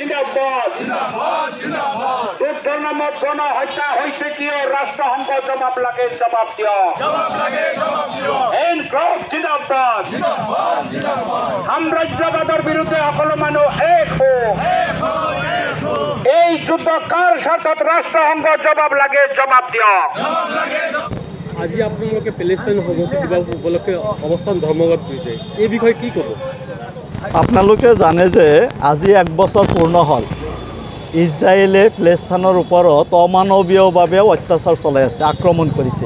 জিন্দাবাদ যুদ্ধের নামত গণহত্যা হয়েছে কিয় রাষ্ট্রসংঘ জবাব লাগে জবাব দিয় জিন্দাবাদ সাম্রাজ্যবাদের বিরুদ্ধে সকলো মানুহ এক হোক এই যুদ্ধ কার স্বার্থত রাষ্ট্রসংঘ জবাব লাগে জবাব দিয়ক আজি আপোনালোকে পেলেষ্টাইন সংহতি দিৱস উপলক্ষে অৱস্থান ধৰ্মঘট কৰিছে এই বিষয়ে কি ক'ব আপোনালোকে জানে যে আজি 1 বছৰ পূৰ্ণ হ'ল ইজৰাইলে পেলেষ্টাইনৰ ওপৰত অমানৱীয়ভাৱে অত্যাচাৰ চলাই আছে আক্ৰমণ কৰিছে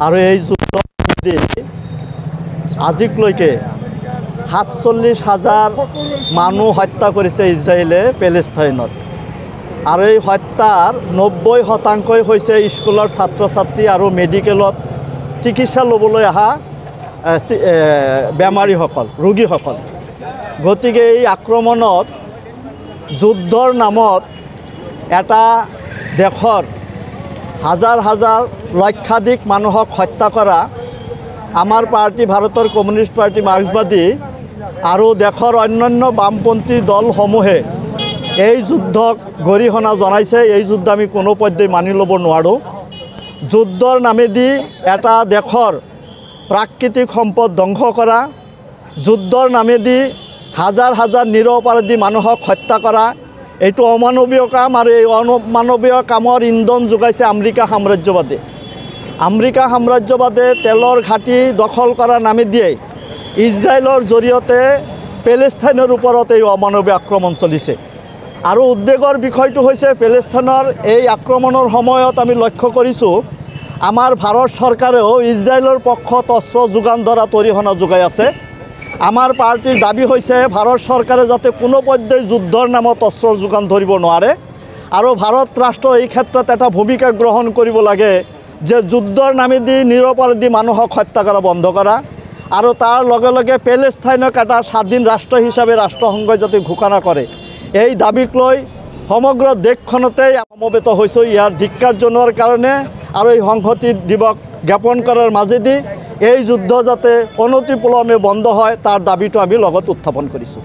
আৰু এই যুদ্ধ আজিলৈকে ৪৭,০০০ মানুহ হত্যা কৰিছে ইজৰাইলে পেলেষ্টাইনত আৰু এই হত্যাৰ ৯০% হৈছে স্কুলৰ ছাত্ৰ ছাত্ৰী আৰু মেডিকেলত চিকিৎসা ল'বলৈ অহা বেমাৰীসকল ৰোগীসকল গতিকে এই আক্ৰমণত যুদ্ধৰ নামত এটা দেশৰ হাজাৰ হাজাৰ লক্ষাধিক মানুহক হত্যা কৰা আমাৰ পাৰ্টি ভাৰতৰ কমিউনিষ্ট পাৰ্টি মাৰ্ক্সবাদী আৰু দেশৰ অন্যান্য বামপন্থী দলসমূহে এই যুদ্ধক গৰিহণা জনাইছে এই যুদ্ধ আমি কোনো পৰ্যায়ে মানি ল'ব নোৱাৰোঁ যুদ্ধৰ নামেদি এটা দেশৰ প্ৰাকৃতিক সম্পদ ধ্বংস কৰা যুদ্ধৰ নামেদি হাজাৰ হাজাৰ নিৰপৰাধী মানুহক হত্যা কৰা এইটো অমানৱীয় কাম আৰু এই অমানৱীয় কামৰ ইন্ধন যোগাইছে আমেৰিকা সাম্ৰাজ্যবাদে তেলৰ ঘাটি দখল কৰাৰ নামেদিয়ে ইজৰাইলৰ জৰিয়তে পেলেষ্টাইনৰ ওপৰত এই অমানৱীয় আক্ৰমণ চলিছে আৰু উদ্বেগৰ বিষয়টো হৈছে পেলেষ্টাইনৰ এই আক্ৰমণৰ সময়ত আমি লক্ষ্য কৰিছোঁ আমাৰ ভাৰত চৰকাৰেও ইজৰাইলৰ পক্ষত অস্ত্ৰ যোগান ধৰাত অৰিহণা যোগাই আছে আমাৰ পাৰ্টিৰ দাবী হৈছে ভাৰত চৰকাৰে যাতে কোনো পৰ্যায়ে যুদ্ধৰ নামত অস্ত্ৰ যোগান ধৰিব নোৱাৰে আৰু ভাৰত ৰাষ্ট্ৰ এই ক্ষেত্ৰত এটা ভূমিকা গ্ৰহণ কৰিব লাগে যে যুদ্ধৰ নামেদি নিৰপৰাধী মানুহক হত্যা কৰা বন্ধ কৰা আৰু তাৰ লগে লগে পেলেষ্টাইনক এটা স্বাধীন ৰাষ্ট্ৰ হিচাপে ৰাষ্ট্ৰসংঘই যাতে ঘোষণা কৰে এই দাবীক লৈ সমগ্ৰ দেশখনতেই সমবেত হৈছোঁ ইয়াৰ ধিক্কাৰ জনোৱাৰ কাৰণে আৰু এই সংহতি দিৱস জ্ঞাপন কৰাৰ মাজেদি এই যুদ্ধ যাতে অনতিপলমে বন্ধ হয় তাৰ দাবীটো আমি লগত উত্থাপন কৰিছোঁ।